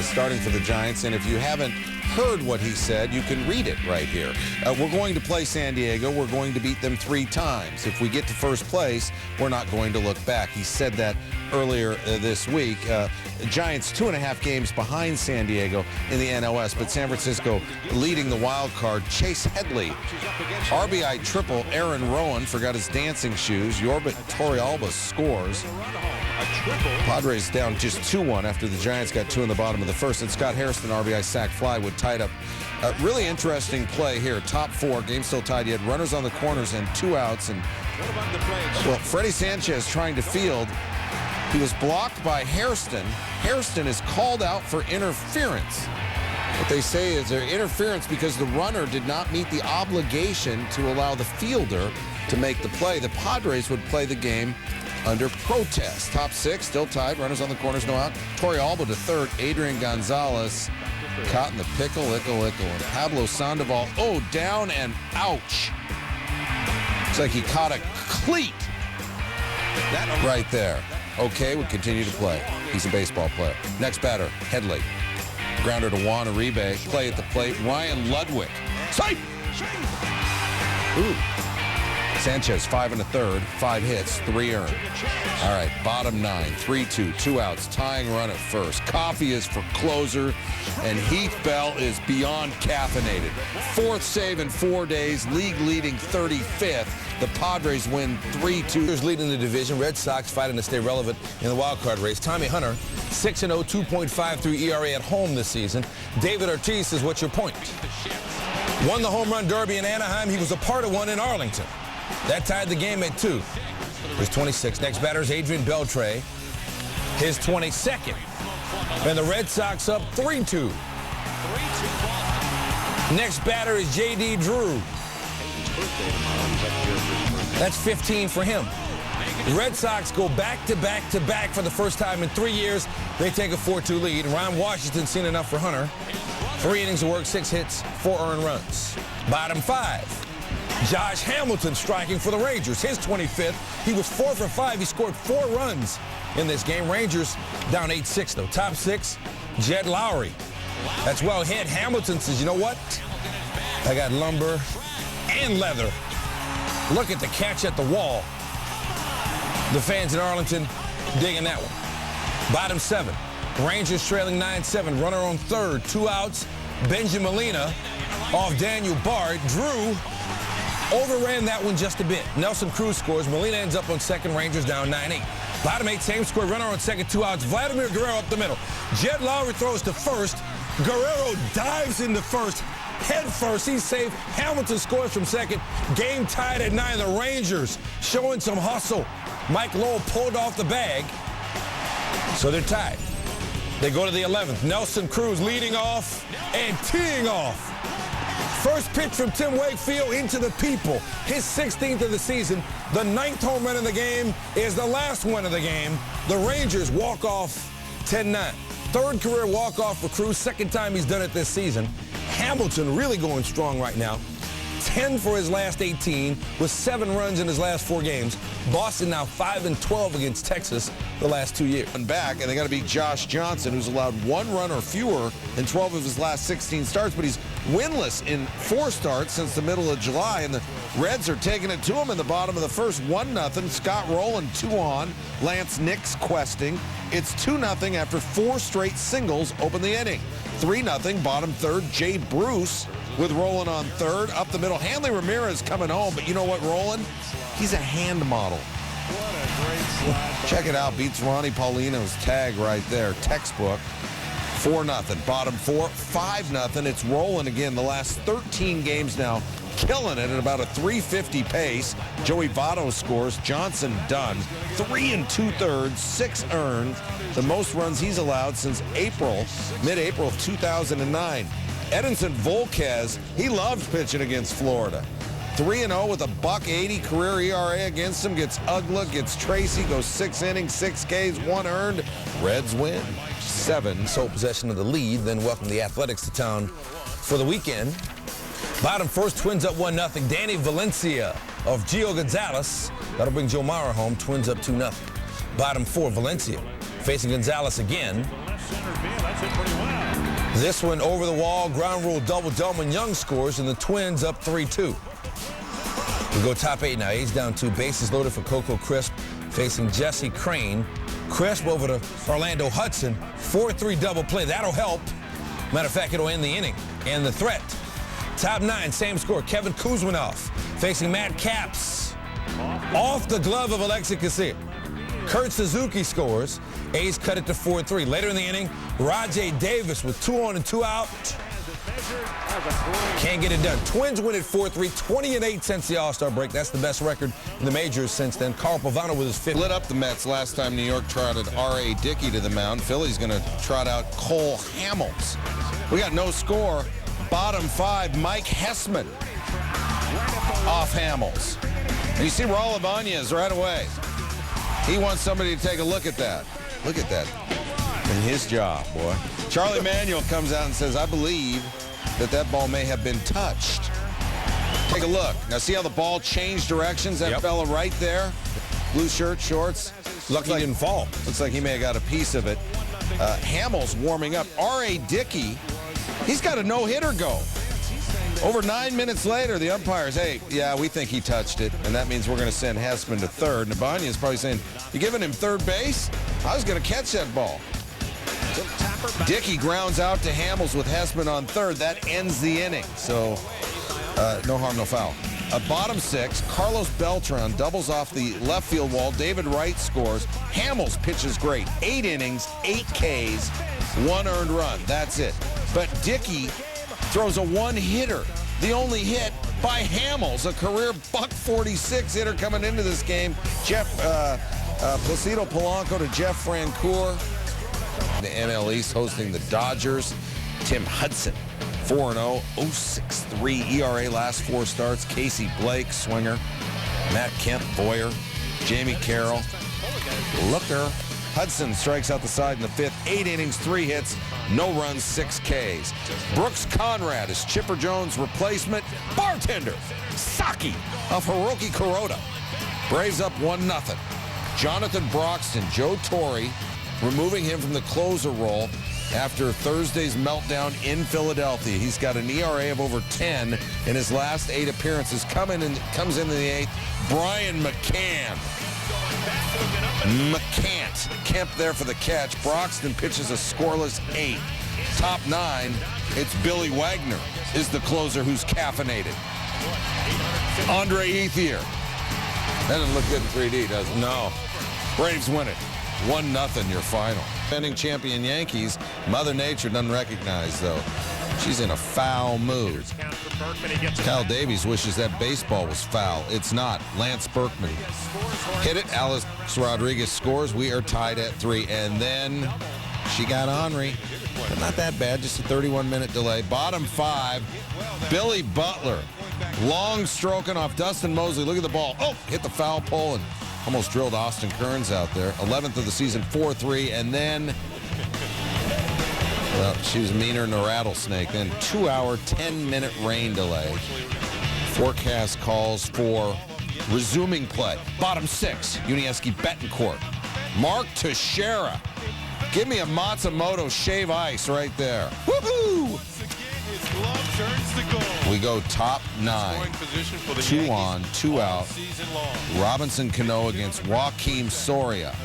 is starting for the Giants, and if you haven't heard what he said, you can read it right here. We're going to play San Diego. We're going to beat them 3 times. If we get to first place, we're not going to look back. He said that earlier this week. Giants 2.5 games behind San Diego in the NLS, but San Francisco leading the wild card. Chase Headley, RBI triple. Aaron Rowan forgot his dancing shoes. Yorbit Torrealba scores. Padres down just 2-1 after the Giants got 2 in the bottom of the first, and Scott Hairston RBI sac fly would tie it up. A really interesting play here. Top 4, game still tied yet. Runners on the corners and 2 outs. And well, Freddie Sanchez trying to field. He was blocked by Hairston. Hairston is called out for interference. What they say is their interference because the runner did not meet the obligation to allow the fielder to make the play. The Padres would play the game under protest. Top 6 still tied. Runners on the corners, no out. Torrealba to third. Adrian Gonzalez caught in the pickle, and Pablo Sandoval, down and ouch. Looks like he caught a cleat right there. Okay, we continue to play. He's a baseball player. Next batter, Headley. Grounder to Juan Uribe. Play at the plate. Ryan Ludwig. Safe! Ooh. Sanchez, 5 1/3, 5 hits, 3 earned. All right, bottom 9, 3-2, 2 outs, tying run at first. Coffee is for closer, and Heath Bell is beyond caffeinated. 4th save in 4 days, league leading 35th. The Padres win 3-2. Leading the division, Red Sox fighting to stay relevant in the wild card race. Tommy Hunter, 6-0, 2.53 ERA at home this season. David Ortiz says, what's your point? Won the home run derby in Anaheim. He was a part of one in Arlington. That tied the game at 2. His 26. Next batter is Adrian Beltre. His 22nd. And the Red Sox up 3-2. Next batter is J.D. Drew. That's 15 for him. The Red Sox go back-to-back-to-back for the first time in 3 years. They take a 4-2 lead. Ron Washington seen enough for Hunter. 3 innings of work, 6 hits, 4 earned runs. Bottom 5. Josh Hamilton striking for the Rangers. His 25th. He was 4 for 5. He scored 4 runs in this game. Rangers down 8-6, though. Top 6, Jed Lowry. That's well hit. Hamilton says, you know what? I got lumber and leather. Look at the catch at the wall. The fans in Arlington digging that one. Bottom 7. Rangers trailing 9-7. Runner on third. 2 outs. Benjamin Molina off Daniel Bard. Drew overran that one just a bit. Nelson Cruz scores. Molina ends up on second. Rangers down 9-8. Bottom 8, same score. Runner on second, 2 outs. Vladimir Guerrero up the middle. Jed Lowry throws to first. Guerrero dives into first. Head first. He's safe. Hamilton scores from second. Game tied at 9. The Rangers showing some hustle. Mike Lowell pulled off the bag. So they're tied. They go to the 11th. Nelson Cruz leading off and teeing off. First pitch from Tim Wakefield into the people. His 16th of the season. The 9th home run of the game is the last one of the game. The Rangers walk off 10-9. 3rd career walk-off for Cruz. 2nd time he's done it this season. Hamilton really going strong right now. 10 for his last 18 with 7 runs in his last 4 games. Boston now 5-12 against Texas the last 2 years. And back, and they got to beat Josh Johnson, who's allowed 1 run or fewer in 12 of his last 16 starts, but he's winless in 4 starts since the middle of July, and the Reds are taking it to him in the bottom of the first. 1-0. Scott Rowland 2 on. Lance Nix questing. It's 2-0 after 4 straight singles open the inning. 3-0, bottom 3rd. Jay Bruce with Rowland on 3rd. Up the middle, Hanley Ramirez coming home, but you know what, Rowland? He's a hand model. What a great slide. Check it out. Beats Ronnie Paulino's tag right there. Textbook. 4-0. Bottom 4. 5-0. It's rolling again the last 13 games now. Killing it at about a 350 pace. Joey Votto scores. Johnson done. 3 2/3, 6 earned. The most runs he's allowed since mid-April of 2009. Edinson Volquez, he loved pitching against Florida. 3-0 with a .180 career ERA against him. Gets Ugla, gets Tracy, goes 6 innings, 6 Ks, 1 earned. Reds win 7. Sole possession of the lead, then welcome the Athletics to town for the weekend. Bottom first, Twins up 1-0. Danny Valencia of Gio Gonzalez. That'll bring Joe Mauer home. Twins up 2-0. Bottom 4, Valencia facing Gonzalez again. Left center field. That's it pretty well. This one over the wall, ground rule double. Delman Young scores, and the Twins up 3-2. We go top 8 now. A's down 2. Bases loaded for Coco Crisp facing Jesse Crane. Crisp over to Orlando Hudson. 4-3 double play. That'll help. Matter of fact, it'll end the inning. And the threat. Top 9, same score. Kevin Kuzminoff facing Matt Capps. Off the glove of Alexi Casilla. Kurt Suzuki scores. A's cut it to 4-3. Later in the inning, Rajay Davis with 2 on and 2 out. Can't get it done. Twins win at 4-3, 20-8 since the All-Star break. That's the best record in the majors since then. Carl Pavano with his 5th. Lit up the Mets last time New York trotted R.A. Dickey to the mound. Philly's going to trot out Cole Hamels. We got no score. Bottom 5, Mike Hessman off Hamels. And you see Raul Ibanez right away. He wants somebody to take a look at that. Look at that. And his job, boy. Charlie Manuel comes out and says, I believe that ball may have been touched. Take a look. Now see how the ball changed directions? That fella right there. Blue shirt, shorts. Lucky he didn't fall. Looks like he may have got a piece of it. Hamels warming up. R.A. Dickey, he's got a no-hitter go. Over 9 minutes later, the umpires, hey, yeah, we think he touched it, and that means we're going to send Hessman to third. And Ibanez is probably saying, you giving him third base? I was going to catch that ball. Dickey grounds out to Hamels with Hessman on third. That ends the inning. So, no harm, no foul. Bottom 6, Carlos Beltran doubles off the left field wall. David Wright scores. Hamels pitches great. 8 innings, 8 Ks, 1 earned run. That's it. But Dickey throws a one-hitter. The only hit by Hamels, a career .46 hitter coming into this game. Placido Polanco to Jeff Francoeur. The NL East hosting the Dodgers. Tim Hudson, 4-0, 0.63 ERA last 4 starts. Casey Blake, swinger. Matt Kemp, Boyer. Jamie Carroll, looker. Hudson strikes out the side in the 5th. 8 innings, 3 hits, no runs, 6 Ks. Brooks Conrad is Chipper Jones' replacement. Bartender, Saki of Hiroki Kuroda. Braves up 1-0. Jonathan Broxton, Joe Torre, removing him from the closer role after Thursday's meltdown in Philadelphia. He's got an ERA of over 10 in his last 8 appearances. Comes in the 8th. Brian McCann. Kemp there for the catch. Broxton pitches a scoreless 8. Top 9, it's Billy Wagner is the closer who's caffeinated. Andre Ethier. That doesn't look good in 3D, does it? No. Braves win it. 1-0 your final. Defending champion Yankees, Mother Nature doesn't recognize, though. She's in a foul mood. Kyle Davies wishes that baseball was foul. It's not. Lance Berkman hit it. Alex Rodriguez scores. We are tied at 3. And then she got Henry. But not that bad. Just a 31-minute delay. Bottom 5, Billy Butler. Long stroking off Dustin Mosley. Look at the ball. Oh, hit the foul pole and almost drilled Austin Kearns out there. 11th of the season, 4-3. And then, well, she was meaner than a rattlesnake. Then 2-hour, 10-minute rain delay. Forecast calls for resuming play. Bottom 6, Unieski Betancourt. Mark Teixeira. Give me a Matsumoto shave ice right there. Woohoo! We go top 9. 2 on, 2 out. Robinson Cano against Joakim Soria.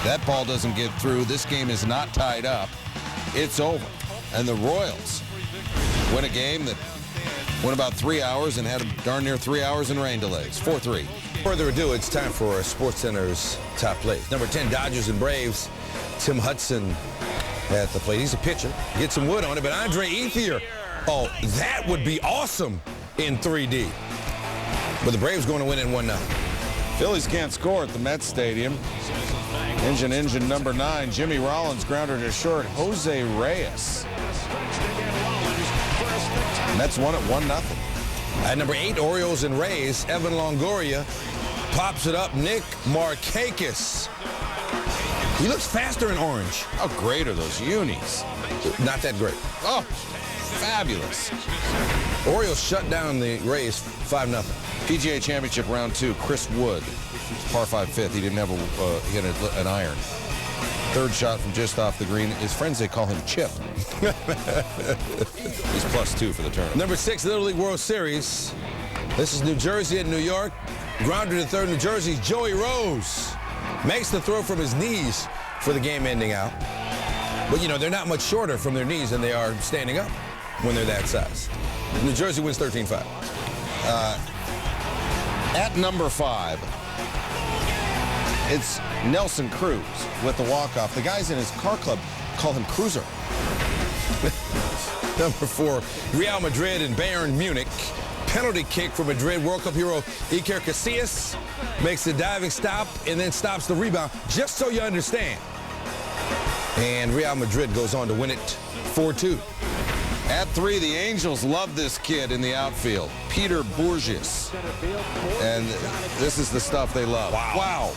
That ball doesn't get through. This game is not tied up. It's over. And the Royals win a game that went about 3 hours and had darn near 3 hours in rain delays. 4-3. Further ado, it's time for SportsCenter's top plays. Number 10, Dodgers and Braves. Tim Hudson at the plate. He's a pitcher. Get some wood on it, but Andre Ethier, oh, that would be awesome in 3D. But the Braves going to win in 1-0. Phillies can't score at the Mets Stadium. Engine number 9, Jimmy Rollins grounded to short. Jose Reyes. Mets won at 1-0. At number 8, Orioles and Rays, Evan Longoria pops it up. Nick Markakis. He looks faster in orange. How great are those unis? Not that great. Oh, fabulous. Orioles shut down the Rays 5-0. PGA Championship round 2, Chris Wood, par 5 fifth. He didn't have hit an iron. Third shot from just off the green. His friends, they call him Chip. He's +2 for the tournament. Number 6, Little League World Series. This is New Jersey and New York. Grounded to third, New Jersey's Joey Rose. Makes the throw from his knees for the game-ending out. But, you know, they're not much shorter from their knees than they are standing up when they're that size. New Jersey wins 13-5. At number 5, it's Nelson Cruz with the walk-off. The guys in his car club call him Cruiser. Number 4, Real Madrid and Bayern Munich. Penalty kick for Madrid. World Cup hero Iker Casillas makes the diving stop and then stops the rebound, just so you understand. And Real Madrid goes on to win it 4-2. At 3, the Angels love this kid in the outfield, Peter Bourges. And this is the stuff they love. Wow.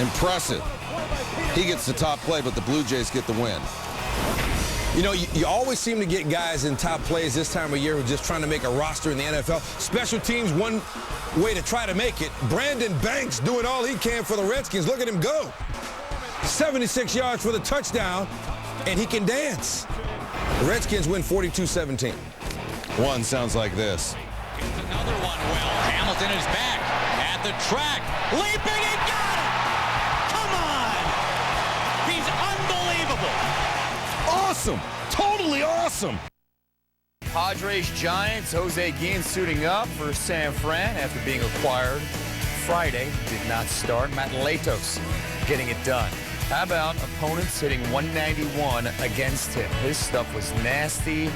Impressive. He gets the top play, but the Blue Jays get the win. You know, you always seem to get guys in top plays this time of year who are just trying to make a roster in the NFL. Special teams, one way to try to make it. Brandon Banks doing all he can for the Redskins. Look at him go. 76 yards for the touchdown, and he can dance. The Redskins win 42-17. One sounds like this. Another one, Will. Hamilton is back at the track. Leaping and got it! Come on! He's unbelievable! Awesome. Totally awesome. Padres-Giants, Jose Guillen suiting up for San Fran after being acquired Friday. Did not start. Matt Latos getting it done. How about opponents hitting 191 against him? His stuff was nasty.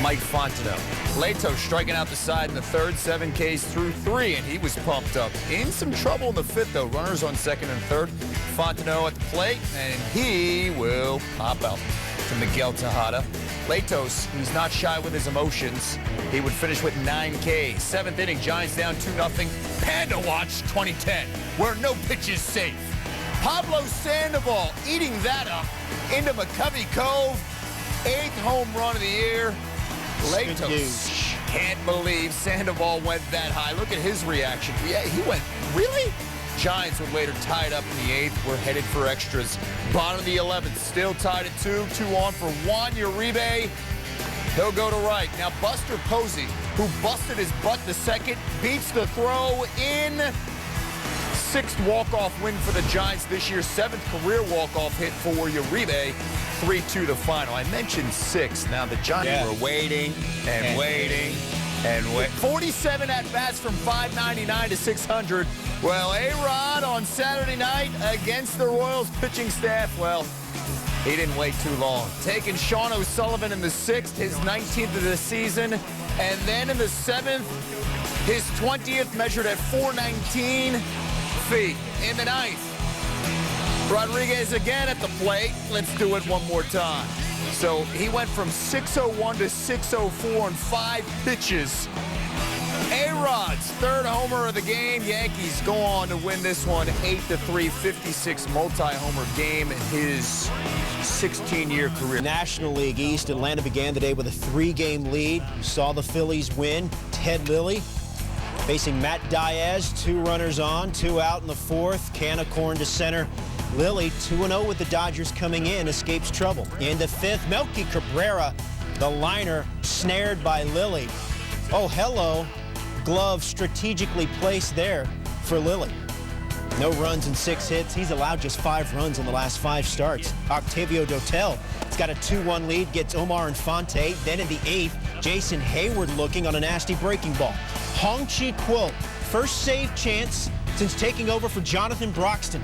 Mike Fontenot. Latos striking out the side in the third, 7 Ks through 3, and he was pumped up. In some trouble in the 5th, though. Runners on 2nd and 3rd. Fontenot at the plate, and he will pop out to Miguel Tejada. Latos, he's not shy with his emotions. He would finish with 9 Ks. 7th inning, Giants down 2-0. Panda Watch 2010, where no pitch is safe. Pablo Sandoval eating that up into McCovey Cove. 8th home run of the year. Latos can't believe Sandoval went that high. Look at his reaction. Yeah, he went, really? Giants would later tie it up in the 8th. We're headed for extras. Bottom of the 11th, still tied at 2. 2 on for Juan Uribe. He'll go to right. Now Buster Posey, who busted his butt the 2nd, beats the throw in. 6th walk-off win for the Giants this year. 7th career walk-off hit for Uribe. 3-2 the final. I mentioned 6. Now the Giants were waiting and waiting and waiting. 47 at-bats from 599 to 600. Well, A-Rod on Saturday night against the Royals pitching staff, well, he didn't wait too long. Taking Sean O'Sullivan in the 6th, his 19th of the season. And then in the 7th, his 20th measured at 419 feet. In the 9th, Rodriguez again at the plate. Let's do it one more time. So he went from 601 to 604 on 5 pitches. A-Rod's 3rd homer of the game. Yankees go on to win this one 8-3, 56 multi-homer game in his 16-year career. National League East, Atlanta began the day with a 3-game lead. You saw the Phillies win. Ted Lilly facing Matt Diaz, 2 runners on, 2 out in the 4th. Can of corn to center. Lilly, 2-0 with the Dodgers coming in, escapes trouble. In the 5th, Melky Cabrera, the liner, snared by Lilly. Oh, hello. Glove strategically placed there for Lilly. No runs and 6 hits. He's allowed just 5 runs in the last 5 starts. Octavio Dotel has got a 2-1 lead, gets Omar Infante. Then in the 8th, Jason Hayward looking on a nasty breaking ball. Hong Chi Kuo, first save chance since taking over for Jonathan Broxton.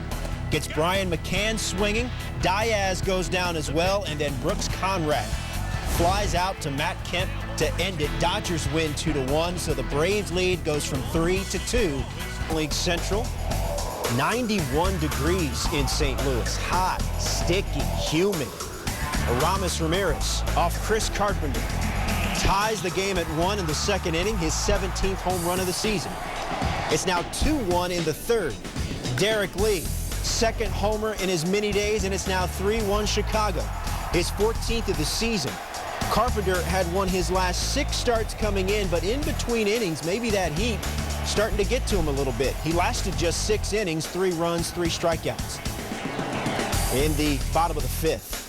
Gets Brian McCann swinging. Diaz goes down as well, and then Brooks Conrad flies out to Matt Kemp to end it. Dodgers win 2-1, so the Braves lead goes from 3-2. League Central, 91 degrees in St. Louis. Hot, sticky, humid. Aramis Ramirez off Chris Carpenter ties the game at 1 in the 2nd inning, his 17th home run of the season. It's now 2-1 in the 3rd. Derek Lee, 2nd homer in his many days, and it's now 3-1 Chicago, his 14th of the season. Carpenter had won his last 6 starts coming in, but in between innings, maybe that heat starting to get to him a little bit. He lasted just 6 innings, 3 runs, 3 strikeouts. In the bottom of the fifth,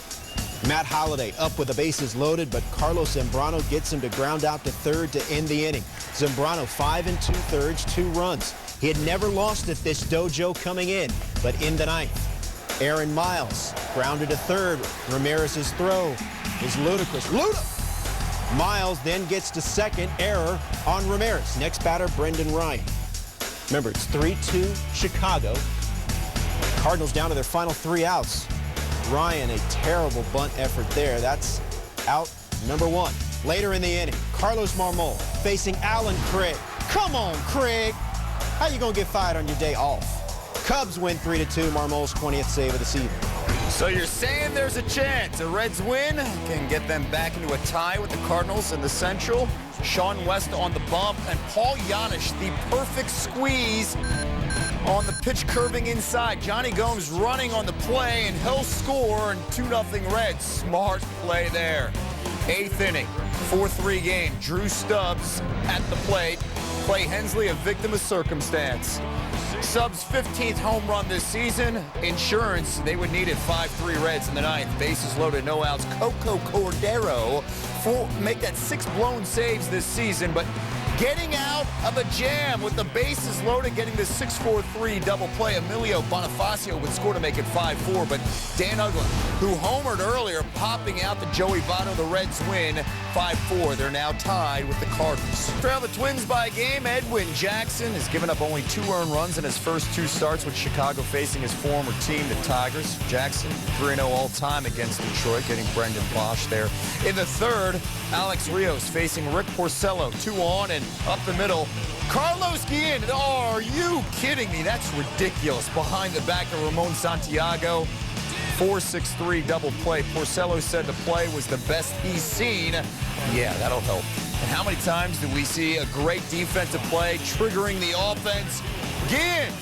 Matt Holliday up with the bases loaded, but Carlos Zambrano gets him to ground out to third to end the inning. Zambrano 5 2/3, 2 runs. He had never lost at this dojo coming in, but in the ninth, Aaron Miles grounded to third. Ramirez's throw is ludicrous. Miles then gets to second, error on Ramirez. Next batter, Brendan Ryan. Remember, it's 3-2 Chicago. Cardinals down to their final 3 outs. Ryan, a terrible bunt effort there. That's out number 1. Later in the inning, Carlos Marmol facing Alan Craig. Come on, Craig. How you gonna get fired on your day off? Cubs win 3-2, Marmol's 20th save of the season. So you're saying there's a chance a Reds win can get them back into a tie with the Cardinals in the Central. Sean West on the bump, and Paul Janisch, the perfect squeeze on the pitch curving inside. Johnny Gomes running on the play, and he'll score, and 2-0 Reds. Smart play there. 8th inning, 4-3 game. Drew Stubbs at the plate. Clay Hensley, a victim of circumstance. Stubbs' 15th home run this season. Insurance, they would need it. 5-3 Reds in the ninth. Bases loaded, no outs. Coco Cordero make that 6 blown saves this season, but getting out of a jam with the bases loaded, getting the 6-4-3 double play. Emilio Bonifacio would score to make it 5-4, but Dan Uggla, who homered earlier, popping out the Joey Votto. The Reds win 5-4. They're now tied with the Cardinals. Trail the Twins by a game. Edwin Jackson has given up only 2 earned runs in his first 2 starts with Chicago facing his former team, the Tigers. Jackson 3-0 all-time against Detroit, getting Brendan Bosch there. In the third, Alex Rios facing Rick Porcello. 2 on and up the middle. Carlos Guillen. Oh, are you kidding me? That's ridiculous. Behind the back of Ramon Santiago. 4-6-3 double play. Porcello said the play was the best he's seen. Yeah, that'll help. And how many times do we see a great defensive play triggering the offense? Guillen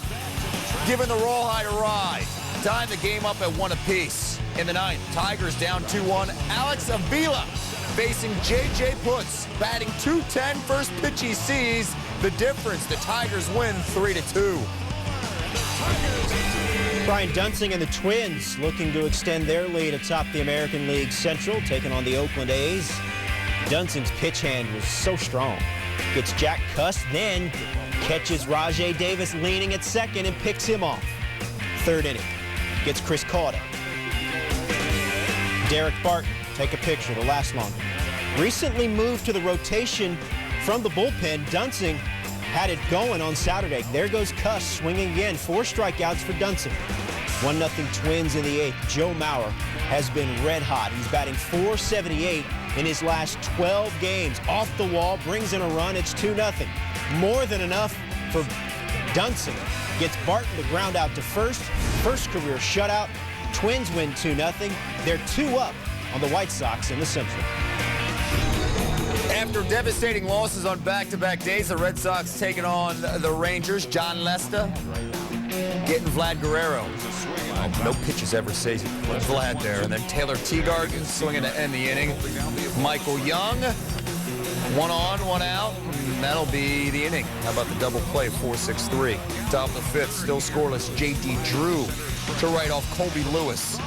giving the rawhide a ride. Tying the game up at 1 apiece. In the ninth, Tigers down 2-1. Alex Avila facing J.J. Putz, batting .210, first pitch he sees. The difference, the Tigers win 3-2. Brian Dunsing and the Twins looking to extend their lead atop the American League Central, taking on the Oakland A's. Dunsing's pitch hand was so strong. Gets Jack Cuss, then catches Rajai Davis leaning at second and picks him off. 3rd inning, gets Chris Cauda. Derek Barton, take a picture to last longer. Recently moved to the rotation from the bullpen. Dunsing had it going on Saturday. There goes Cuss swinging again. 4 strikeouts for Dunsing. 1-0 Twins in the 8th. Joe Mauer has been red hot. He's batting .478 in his last 12 games. Off the wall, brings in a run. It's 2-0. More than enough for Dunsing. Gets Barton to ground out to first. First career shutout. Twins win 2-0. They're 2 up on the White Sox in the Central. After devastating losses on back-to-back days, the Red Sox taking on the Rangers. John Lester getting Vlad Guerrero. No pitches ever saves Vlad there. And then Taylor Teagarden swinging to end the inning. Michael Young, 1 on, 1 out. And that'll be the inning. How about the double play, 4-6-3. Top of the 5th, still scoreless. J.D. Drew to right off Colby Lewis.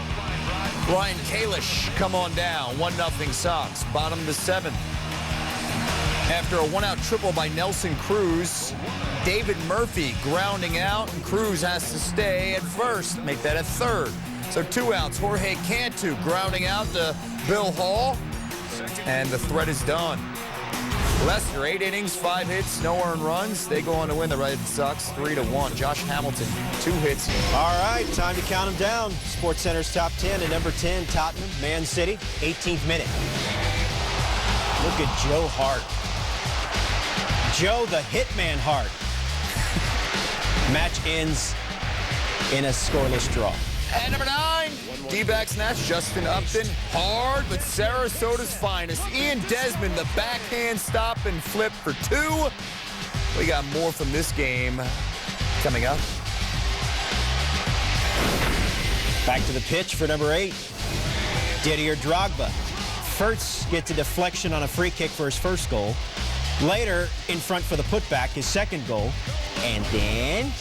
Ryan Kalish come on down. 1-0 Sox. Bottom of the 7th. After a 1-out triple by Nelson Cruz, David Murphy grounding out, and Cruz has to stay at first, make that a 3rd. So 2 outs. Jorge Cantu grounding out to Bill Hall, and the threat is done. Lester, 8 innings, 5 hits, no earned runs. They go on to win. The Red Sox 3-1. Josh Hamilton, 2 hits. All right, time to count them down. SportsCenter's top 10 at number 10, Tottenham, Man City, 18th minute. Look at Joe Hart. Joe the Hitman Hart. Match ends in a scoreless draw. At number 9, D-backs Nats, Justin Upton. Hard, but Sarasota's finest. Ian Desmond, the backhand stop and flip for 2. We got more from this game coming up. Back to the pitch for number 8, Didier Drogba. First gets a deflection on a free kick for his first goal. Later, in front for the putback, his second goal. And then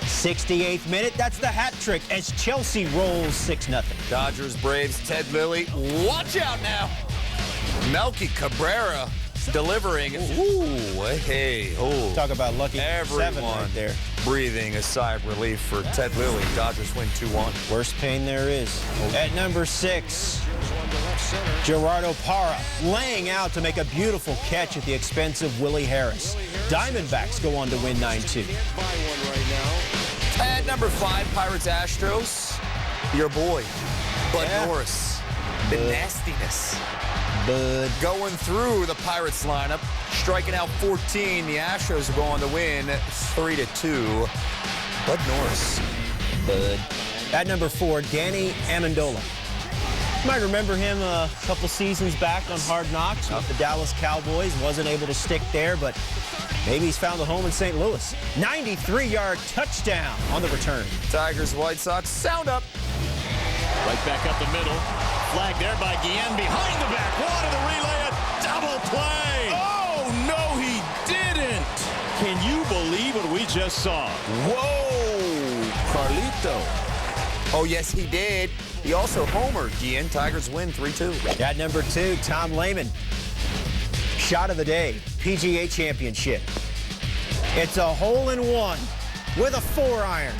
68th minute, that's the hat trick as Chelsea rolls 6-0. Dodgers, Braves, Ted Lilly. Watch out now. Melky Cabrera delivering. Ooh, hey, oh. Talk about lucky 7 Everyone right there. breathing a sigh of relief for Ted Lilly. Dodgers win 2-1. Worst pain there is. At number 6, Gerardo Parra laying out to make a beautiful catch at the expense of Willie Harris. Diamondbacks go on to win 9-2. At number 5, Pirates Astros. Your boy, Bud Norris. The nastiness. Bud. Going through the Pirates lineup, striking out 14. The Astros will go on to win 3-2. Bud Norris. Bud. At number 4, Danny Amendola. You might remember him a couple seasons back on Hard Knocks with the Dallas Cowboys. Wasn't able to stick there, but maybe he's found a home in St. Louis. 93-yard touchdown on the return. Tigers, White Sox, sound up. Right back up the middle. Flag there by Guillen. Behind the back. Water the relay. A double play. Oh, no, he didn't. Can you believe what we just saw? Whoa, Carlito. Oh, yes, he did. He also homered. Guillen. Tigers win 3-2. At number 2, Tom Lehman. Shot of the day, PGA Championship. It's a hole-in-one with a 4-iron.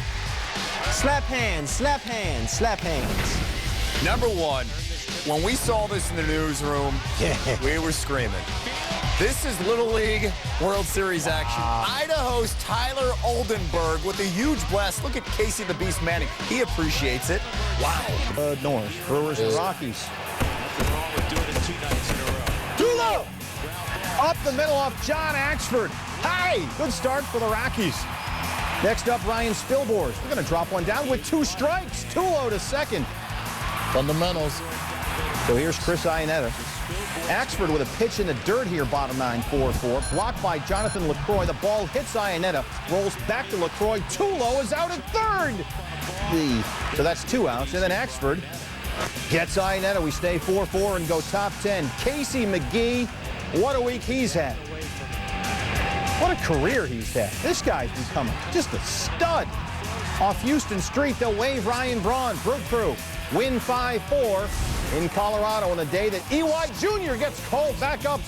Slap hands, slap hands, slap hands. Number 1, when we saw this in the newsroom, we were screaming. This is Little League World Series action. Idaho's Tyler Oldenburg with a huge blast. Look at Casey the Beast Manning. He appreciates it. Wow. North, Brewers and Rockies. Too low. Up the middle off John Axford. Hey, good start for the Rockies. Next up, Ryan Spilborghs. We're going to drop one down with 2 strikes. Too low to second. Fundamentals. So here's Chris Iannetta. Axford with a pitch in the dirt here, bottom 9, 4-4. Blocked by Jonathan LaCroix. The ball hits Iannetta, rolls back to LaCroix. Tulo is out at third. So that's 2 outs. And then Axford gets Iannetta. We stay 4-4 and go top 10. Casey McGee, what a week he's had. What a career he's had. This guy's becoming just a stud. Off Houston Street, they'll wave Ryan Braun. Brook Crew win 5-4 in Colorado on a day that E.Y. Jr. gets called back up.